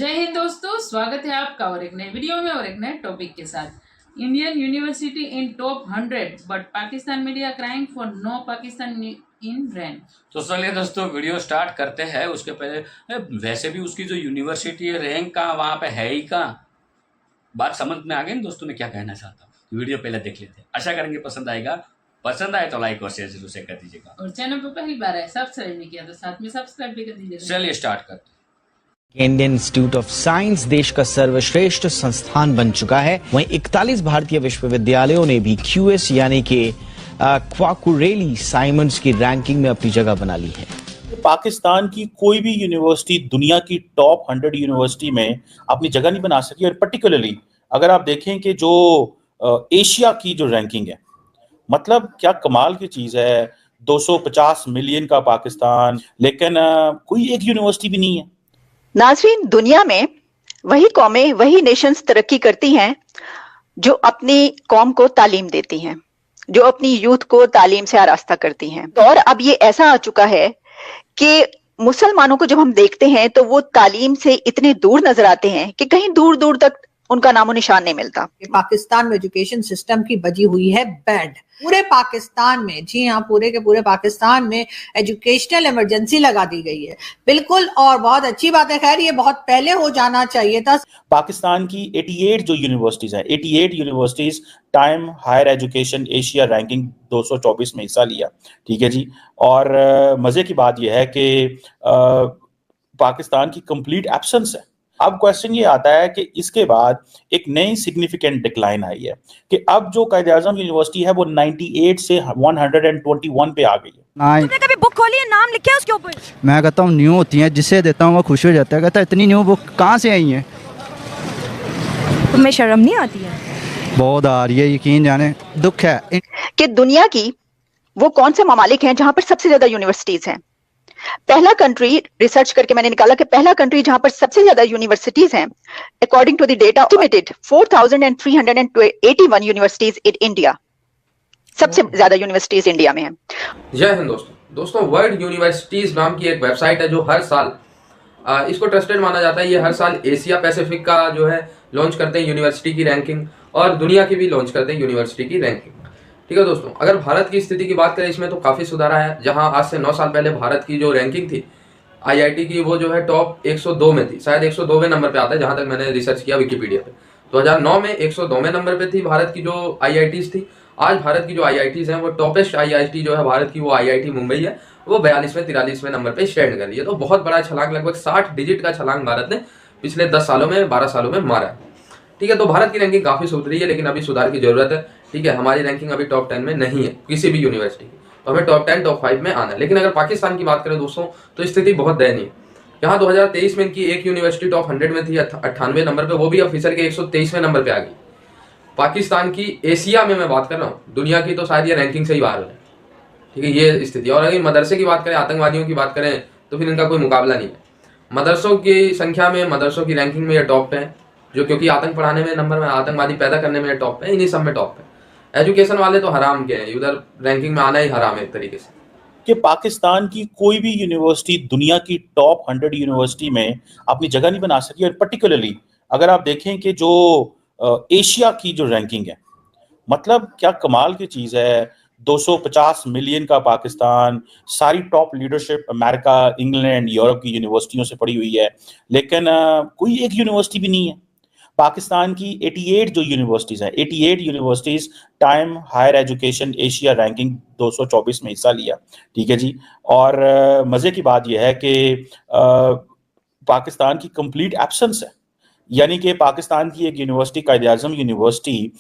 जय हिंद दोस्तों, स्वागत है आपका और एक नए वीडियो में और एक नए टॉपिक के साथ। Indian university in top 100 but Pakistan media crying for no Pakistan in rank. तो चलिए दोस्तों वीडियो स्टार्ट करते हैं। उसके पहले वैसे भी उसकी जो यूनिवर्सिटी है रैंक कहाँ वहाँ पे है ही कहाँ, बात समझ में आ गई ना दोस्तों मैं क्या कहना चाहता हूँ। वीडियो पहले देख लेते हैं, आशा करेंगे पसंद आएगा। पसंद आए तो लाइक और शेयर जरूर से कर दीजिएगा और चैनल पर पहली बार है सब्सक्राइब नहीं किया तो साथ में सब्सक्राइब भी कर दीजिएगा। चलिए स्टार्ट करते हैं। इंडियन इंस्टीट्यूट ऑफ साइंस देश का सर्वश्रेष्ठ संस्थान बन चुका है। वहीं 41 भारतीय विश्वविद्यालयों ने भी क्यूएस यानी कि क्वाकुरेली साइमंड्स की रैंकिंग में अपनी जगह बना ली है। पाकिस्तान की कोई भी यूनिवर्सिटी दुनिया की टॉप 100 यूनिवर्सिटी में अपनी जगह नहीं बना सकी। और पर्टिकुलरली अगर आप देखें कि जो एशिया की जो रैंकिंग है, मतलब क्या कमाल की चीज है। 250 मिलियन का पाकिस्तान, लेकिन कोई एक यूनिवर्सिटी भी नहीं है। नाज़रीन, दुनिया में वही कौमें, वही नेशंस तरक्की करती हैं जो अपनी कौम को तालीम देती हैं, जो अपनी यूथ को तालीम से आरास्ता करती हैं। और अब ये ऐसा आ चुका है कि मुसलमानों को जब हम देखते हैं तो वो तालीम से इतने दूर नजर आते हैं कि कहीं दूर दूर तक उनका नामो निशान नहीं मिलता। पाकिस्तान में एजुकेशन सिस्टम की बजी हुई है बैंड पूरे पाकिस्तान में। जी हाँ, पूरे के पूरे पाकिस्तान में एजुकेशनल इमरजेंसी लगा दी गई है। बिल्कुल, और बहुत अच्छी बात है। खैर, ये बहुत पहले हो जाना चाहिए था। पाकिस्तान की 88 जो यूनिवर्सिटीज हैं, 88 universities Time Higher Education Asia ranking 224 में हिस्सा लिया। ठीक है जी। और मजे की बात यह है कि पाकिस्तान की कंप्लीट एब्सेंस है। अब क्वेश्चन ये आता है कि इसके बाद एक नई सिग्निफिकेंट डिक्लाइन आई है कि अब जो कायद-ए-आज़म यूनिवर्सिटी है वो 98 से 121 पे आ गई है। तुमने कभी बुक खोली है, नाम लिखा है उसके ऊपर? मैं कहता हूँ न्यू होती है, जिसे देता हूँ वो खुश हो जाता है, कहता है इतनी न्यू बुक कहाँ से आई है। तुम्हें शर्म नहीं आती है? बहुत आ रही है, यकीन जाने। दुख है कि दुनिया की वो कौन से ममालिक हैं जहां पर सबसे ज्यादा यूनिवर्सिटीज हैं। पहला कंट्री रिसर्च करके मैंने निकाला कि पहला कंट्री जहां पर सबसे ज्यादा यूनिवर्सिटीज हैं, according to the data estimated 4381 universities in India. सबसे ज्यादा यूनिवर्सिटीज इंडिया में हैं। जय हिंद दोस्तों, वर्ल्ड यूनिवर्सिटीज नाम की एक वेबसाइट है जो हर साल इसको ट्रस्टेड माना जाता है। ये हर साल एशिया पैसिफिक का जो है लॉन्च करते हैं यूनिवर्सिटी की रैंकिंग, और दुनिया की भी लॉन्च करते हैं यूनिवर्सिटी की रैंकिंग। ठीक है दोस्तों, अगर भारत की स्थिति की बात करें इसमें तो काफ़ी सुधार आया है। जहां आज से 9 साल पहले भारत की जो रैंकिंग थी आईआईटी की, वो जो है टॉप 102 में थी, शायद 102वें नंबर पे आता है जहां तक मैंने रिसर्च किया विकिपीडिया पे। 2009 में 102वें नंबर पे थी भारत की जो आईआईटीज थी। आज भारत की जो आईआईटीज हैं वो टॉपेस्ट आईआईटी जो है भारत की वो आईआईटी मुंबई है, वो 42वें 43वें नंबर पे स्टैंड कर रही है। तो बहुत बड़ा छलांग, लगभग 60 डिजिट का छलांग भारत ने पिछले 10 सालों में 12 सालों में मारा है। ठीक है, तो भारत की रैंकिंग काफी सुधरी है, लेकिन अभी सुधार की जरूरत है। ठीक है, हमारी रैंकिंग अभी टॉप 10 में नहीं है किसी भी यूनिवर्सिटी की, तो हमें टॉप 10 टॉप 5 में आना है। लेकिन अगर पाकिस्तान की बात करें दोस्तों तो स्थिति बहुत दयनीय है। यहाँ 2023 में इनकी एक यूनिवर्सिटी टॉप 100 में थी 98वें नंबर पे, वो भी ऑफिसर के 123वें नंबर पे आ गई। पाकिस्तान की एशिया में मैं बात कर रहा हूँ, दुनिया की तो शायद ये रैंकिंग से ही बाहर हो जाए। ठीक है, ये स्थिति। और अगर मदरसे की बात करें, आतंकवादियों की बात करें, तो फिर इनका कोई मुकाबला नहीं है। मदरसों की संख्या में, मदरसों की रैंकिंग में ये टॉप पे है, जो क्योंकि आतंक पढ़ाने में नंबर में, आतंकवादी पैदा करने में टॉप पे, इन्हीं सब में टॉप पे। एजुकेशन वाले तो हराम के हैं, उधर रैंकिंग में आना ही हराम है एक तरीके से। कि पाकिस्तान की कोई भी यूनिवर्सिटी दुनिया की टॉप 100 यूनिवर्सिटी में अपनी जगह नहीं बना सकी। और पर्टिकुलरली अगर आप देखें कि जो एशिया की जो रैंकिंग है, मतलब क्या कमाल की चीज है। 250 मिलियन का पाकिस्तान, सारी top leadership America, England, Europe की यूनिवर्सिटियों से पड़ी हुई है, लेकिन कोई एक यूनिवर्सिटी भी नहीं है। पाकिस्तान की 88 जो यूनिवर्सिटीज हैं, 88 universities Time Higher Education Asia ranking 224 में हिस्सा लिया। ठीक है जी। और मजे की बात यह है कि पाकिस्तान की कंप्लीट एब्सेंस है। यानी कि पाकिस्तान की एक यूनिवर्सिटी कायद-ए-आज़म यूनिवर्सिटी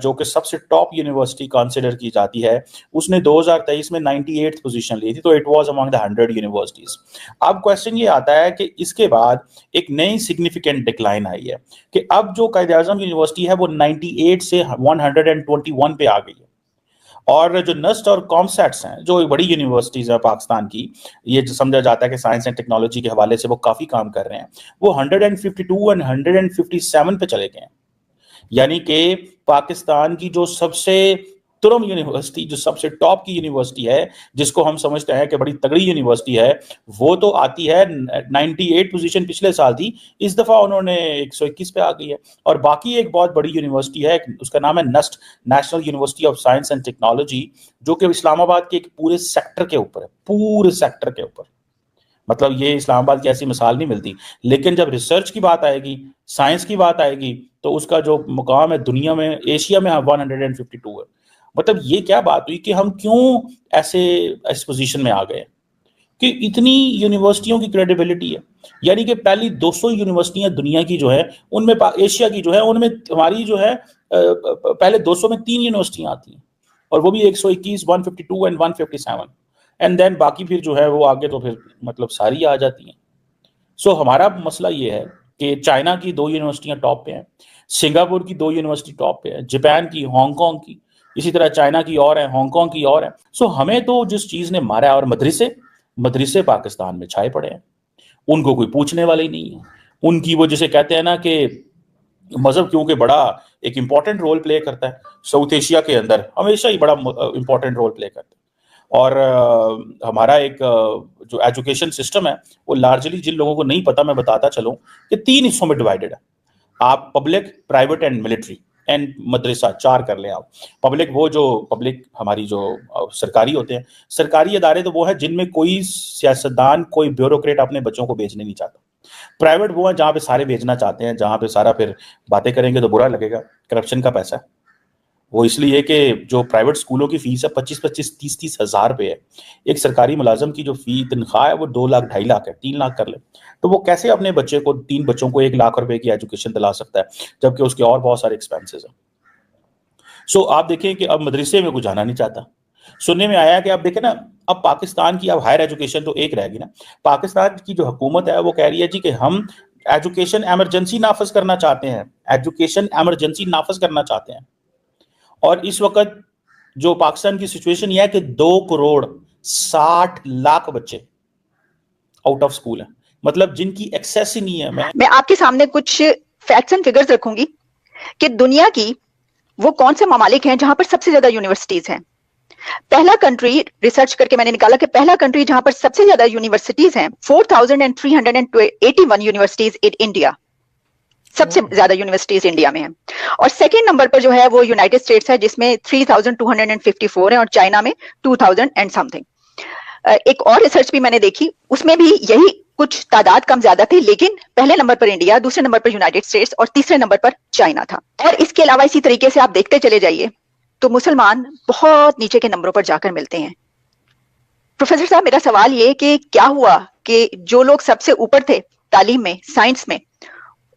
जो कि सबसे टॉप यूनिवर्सिटी कंसिडर की जाती है, उसने 2023 में 98th पोजीशन ली थी, तो it was among the 100 universities. अब क्वेश्चन ये आता है कि इसके बाद एक नई सिग्निफिकेंट डिक्लाइन आई है कि अब जो कायद-ए-आज़म यूनिवर्सिटी है वो 98 से 121 पे आ गई है। और जो नस्ट और कॉमसेट्स हैं, जो बड़ी यूनिवर्सिटीज है पाकिस्तान की, ये जो समझा जाता है कि साइंस एंड टेक्नोलॉजी के हवाले से वो काफी काम कर रहे हैं, वो 152 एंड 157 पे चले गए हैं। यानी कि पाकिस्तान की जो सबसे तुरम यूनिवर्सिटी जो सबसे टॉप की यूनिवर्सिटी है, जिसको हम समझते हैं कि बड़ी तगड़ी यूनिवर्सिटी है, वो तो आती है 98 पोजीशन पिछले साल थी, इस दफा उन्होंने 121 पे आ गई है। और बाकी एक बहुत बड़ी यूनिवर्सिटी है, उसका नाम है NUST, National University of Science and Technology, जो कि इस्लामाबाद के एक पूरे सेक्टर के ऊपर है, पूरे सेक्टर के ऊपर। मतलब ये इस्लामाबाद की ऐसी मिसाल नहीं मिलती। लेकिन जब रिसर्च की बात आएगी, साइंस की बात आएगी, तो उसका जो मुकाम है दुनिया में, एशिया में 152 है। मतलब ये क्या बात हुई कि हम क्यों ऐसे इस पोजीशन में आ गए कि इतनी यूनिवर्सिटियों की क्रेडिबिलिटी है। यानी कि पहली 200 यूनिवर्सिटियां दुनिया की जो है उनमें, एशिया की जो है उनमें, हमारी जो है पहले 200 में 3 यूनिवर्सिटियां आती हैं, और वो भी 121, 152 एंड 157, एंड देन बाकी फिर जो है वो आगे तो फिर मतलब सारी आ जाती हैं। सो हमारा मसला ये है कि चाइना की 2 यूनिवर्सिटियां टॉप पे हैं, सिंगापुर की 2 यूनिवर्सिटी टॉप पे है, जापान की, हांगकांग की, इसी तरह चाइना की और है, हांगकांग की और है। सो हमें तो जिस चीज ने मारा है, और मदरसे पाकिस्तान में छाए पड़े हैं, उनको कोई पूछने वाला ही नहीं है। उनकी वो जिसे कहते हैं ना कि मजहब क्योंकि बड़ा एक इंपॉर्टेंट रोल प्ले करता है साउथ एशिया के अंदर, हमेशा ही बड़ा इंपॉर्टेंट रोल प्ले करता है। और हमारा एक जो एजुकेशन सिस्टम है वो लार्जली, जिन लोगों को नहीं पता मैं बताता चलूं, कि 3 हिस्सों में डिवाइडेड है। आप public, private and military and मदरसा 4 कर लें आप। पब्लिक वो जो पब्लिक हमारी जो सरकारी होते हैं, सरकारी इदारे तो वो है जिनमें कोई सियासतदान, कोई ब्यूरोक्रेट अपने बच्चों को भेजने नहीं चाहता। प्राइवेट वो है जहाँ पे सारे भेजना चाहते हैं, जहाँ पे सारा फिर बातें करेंगे तो बुरा लगेगा, करप्शन का पैसा है वो। इसलिए कि जो प्राइवेट स्कूलों की फीस है 25-25, 30-30 हज़ार रुपये है। एक सरकारी मुलाजम की जो फी तनख्वाह है वो 2 लाख, 2.5 लाख है, 3 लाख कर ले, तो वो कैसे अपने बच्चे को, 3 बच्चों को 1 लाख रुपए की एजुकेशन दिला सकता है, जबकि उसके और बहुत सारे एक्सपेंसेस हैं। सो आप देखें कि अब मदरसे में कोई जाना नहीं चाहता। सुनने में आया कि आप देखें ना, अब पाकिस्तान की अब हायर एजुकेशन तो एक रहेगी ना, पाकिस्तान की जो हुकूमत है वो कह रही है जी कि हम एजुकेशन एमरजेंसी नाफज करना चाहते हैं, एजुकेशन एमरजेंसी नाफज करना चाहते हैं। और इस वक्त जो पाकिस्तान की सिचुएशन यह है कि 2 करोड़ 60 लाख बच्चे आउट ऑफ स्कूल हैं, मतलब जिनकी एक्सेस ही नहीं है। मैं आपके सामने कुछ फैक्ट्स एंड फिगर्स रखूंगी कि दुनिया की वो कौन से ममालिक हैं जहां पर सबसे ज्यादा यूनिवर्सिटीज हैं। पहला कंट्री रिसर्च करके मैंने निकाला कि पहला कंट्री जहां पर सबसे ज्यादा यूनिवर्सिटीज हैं, 4381 यूनिवर्सिटीज इन इंडिया, सबसे ज्यादा यूनिवर्सिटीज इंडिया में हैं। और सेकेंड नंबर पर जो है वो यूनाइटेड स्टेट्स है, जिसमें 3254 है, और चाइना में 2000 एंड समथिंग। एक और रिसर्च भी मैंने देखी, उसमें भी यही कुछ तादाद कम ज्यादा थी, लेकिन पहले नंबर पर इंडिया, दूसरे नंबर पर यूनाइटेड स्टेट्स और तीसरे नंबर पर चाइना था। और इसके अलावा इसी तरीके से आप देखते चले जाइए तो मुसलमान बहुत नीचे के नंबरों पर जाकर मिलते हैं। प्रोफेसर साहब, मेरा सवाल ये कि क्या हुआ कि जो लोग सबसे ऊपर थे तालीम में, साइंस में,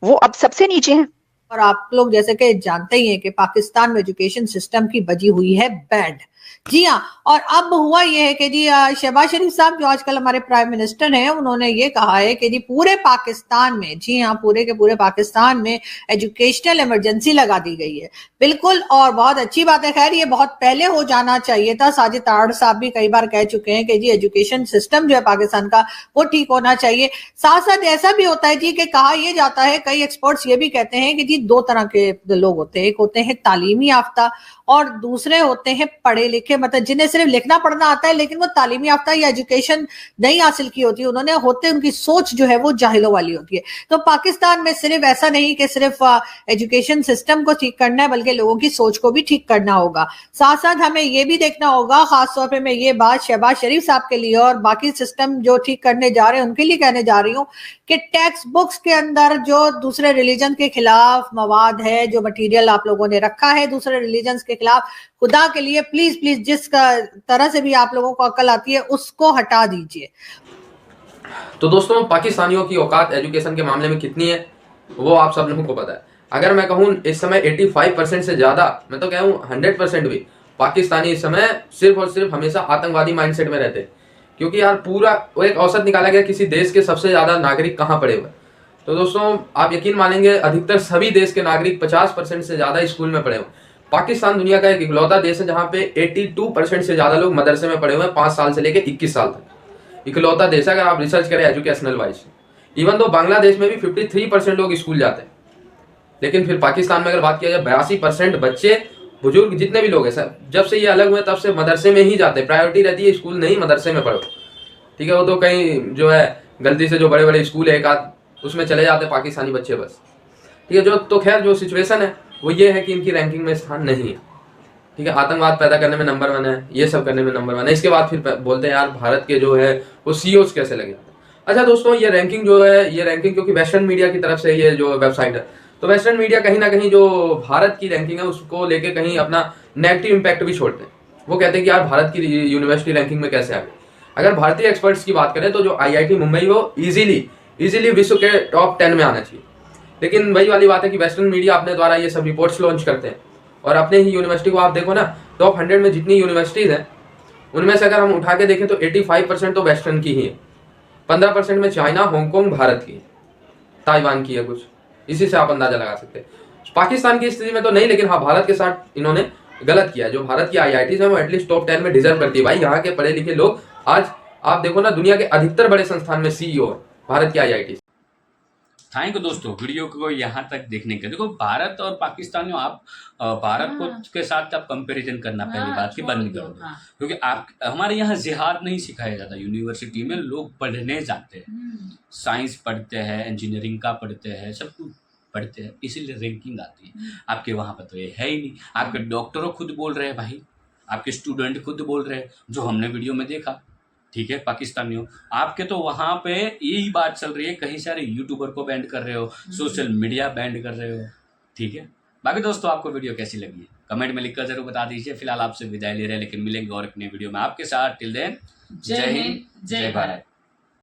वो अब सबसे नीचे हैं? और आप लोग जैसे कि जानते ही हैं कि पाकिस्तान में एजुकेशन सिस्टम की बजी हुई है बैंड। जी हाँ, और अब हुआ ये है कि जी शहबाज शरीफ साहब जो आजकल हमारे प्राइम मिनिस्टर हैं, उन्होंने ये कहा है कि जी पूरे पाकिस्तान में, जी हाँ पूरे के पूरे पाकिस्तान में एजुकेशनल इमरजेंसी लगा दी गई है। बिल्कुल, और बहुत अच्छी बात है। खैर ये बहुत पहले हो जाना चाहिए था। साजिद ताड़ साहब भी कई बार कह चुके हैं कि जी एजुकेशन सिस्टम जो है पाकिस्तान का वो ठीक होना चाहिए। साथ साथ ऐसा भी होता है जी कि कहा यह जाता है, कई एक्सपर्ट्स ये भी कहते हैं कि जी 2 तरह के लोग होते हैं, एक होते हैं तालीमी याफ्ता और दूसरे होते हैं पढ़े लिखे, मतलब जिन्हें सिर्फ लिखना पढ़ना आता है लेकिन वो तालीमी याफ्ता या एजुकेशन नहीं हासिल की होती, उन्होंने होते, उनकी सोच जो है वो जाहिलों वाली होती है। तो पाकिस्तान में सिर्फ ऐसा नहीं कि सिर्फ एजुकेशन सिस्टम को ठीक करना है, बल्कि लोगों की सोच को भी ठीक करना होगा। साथ साथ हमें ये भी देखना होगा, खासतौर पर मैं ये बात शहबाज शरीफ साहब के लिए और बाकी सिस्टम जो ठीक करने जा रहे हैं उनके लिए कहने जा रही हूँ कि टेक्स्ट बुक्स के अंदर जो दूसरे रिलीजन के खिलाफ मवाद है, जो मटीरियल आप लोगों ने रखा है दूसरे रिलीजन के खिलाफ, खुदा के लिए प्लीज प्लीज जिस तरह से भी आप लोगों को अकल आती है उसको हटा दीजिए। तो दोस्तों, पाकिस्तानियों की औकात एजुकेशन के मामले में कितनी है वो आप सब लोगों को पता है। अगर मैं कहूँ इस समय 85% से ज्यादा, मैं तो कहूँ 100% भी पाकिस्तानी इस समय सिर्फ और सिर्फ हमेशा आतंकवादी माइंडसेट में रहते हैं। क्योंकि यार पूरा वो एक औसत निकाला गया किसी देश के सबसे ज्यादा नागरिक कहाँ पड़े हुए। तो दोस्तों आप यकीन मानेंगे, अधिकतर सभी देश के नागरिक 50% से ज्यादा स्कूल में पढ़े हुए। पाकिस्तान दुनिया का एक इकलौता देश है जहाँ पे 82% से ज्यादा लोग मदरसे में पढ़े हुए हैं 5 साल से लेकर 21 साल तक। इकलौता देश है अगर आप रिसर्च करें एजुकेशनल वाइज। इवन तो बांग्लादेश में भी 53% लोग स्कूल जाते हैं, लेकिन फिर पाकिस्तान में अगर बात किया जाए 82% बच्चे बुजुर्ग जितने भी लोग हैं सर, जब से ये अलग हुए तब से मदरसे में ही जाते, प्रायोरिटी रहती है स्कूल नहीं मदरसे में पढ़ो, ठीक है। वो तो कहीं जो है गलती से जो बड़े बड़े स्कूल है एक आध उसमें चले जाते पाकिस्तानी बच्चे बस, ठीक है। जो तो खैर जो सिचुएशन है वो ये है कि इनकी रैंकिंग में स्थान नहीं है, ठीक है। आतंकवाद पैदा करने में नंबर 1 है, ये सब करने में नंबर 1 है। इसके बाद फिर बोलते हैं यार भारत के जो है वो CEOs कैसे लगे। अच्छा दोस्तों, ये रैंकिंग जो है, ये रैंकिंग क्योंकि वेस्टर्न मीडिया की तरफ से ये जो वेबसाइट है, तो वेस्टर्न मीडिया कहीं ना कहीं जो भारत की रैंकिंग है उसको लेके कहीं अपना नेगेटिव इंपैक्ट भी छोड़ते हैं। वो कहते हैं कि यार भारत की यूनिवर्सिटी रैंकिंग में कैसे आ गई। अगर भारतीय एक्सपर्ट्स की बात करें तो जो IIT मुंबई वो इजीली विश्व के टॉप 10 में आना चाहिए। लेकिन वही वाली बात है कि वेस्टर्न मीडिया अपने द्वारा ये सब रिपोर्ट्स लॉन्च करते हैं और अपने ही यूनिवर्सिटी को आप देखो ना, टॉप 100 में जितनी यूनिवर्सिटीज हैं उनमें से अगर हम उठा के देखें तो 85% तो वेस्टर्न की ही है, 15% में चाइना, हांगकांग, भारत की, ताइवान की है कुछ। इसी से आप अंदाजा लगा सकते हैं। पाकिस्तान की स्थिति में तो नहीं, लेकिन हाँ भारत के साथ इन्होंने गलत किया है। जो भारत की IITs है वो एटलीस्ट टॉप 10 में डिजर्व करती है। भाई यहाँ के पढ़े लिखे लोग आज आप देखो ना, दुनिया के अधिकतर बड़े संस्थान में CEO है भारत की IITs। थैंक यू दोस्तों वीडियो को यहाँ तक देखने के। देखो भारत और पाकिस्तान में आप भारत को के साथ आप कंपैरिजन करना पहली बात की बंद करो, क्योंकि आप हमारे यहाँ जिहाद नहीं सिखाया जाता। यूनिवर्सिटी में लोग पढ़ने जाते हैं, साइंस पढ़ते हैं, इंजीनियरिंग का पढ़ते हैं, सब कुछ पढ़ते हैं, इसीलिए रैंकिंग आती है। आपके वहाँ पर तो ये है ही नहीं। आपके डॉक्टरों खुद बोल रहे हैं भाई, आपके स्टूडेंट खुद बोल रहे हैं, जो हमने वीडियो में देखा, ठीक है। पाकिस्तानियों आपके तो वहाँ पे यही बात चल रही है, कहीं सारे यूट्यूबर को बैंड कर रहे हो, सोशल मीडिया बैंड कर रहे हो, ठीक है। बाकी दोस्तों आपको वीडियो कैसी लगी है कमेंट में लिखकर जरूर बता दीजिए। फिलहाल आपसे विदाई ले रहे हैं, लेकिन मिलेंगे और अपने वीडियो में आपके साथ। टिल देन जय हिंद, जय भारत।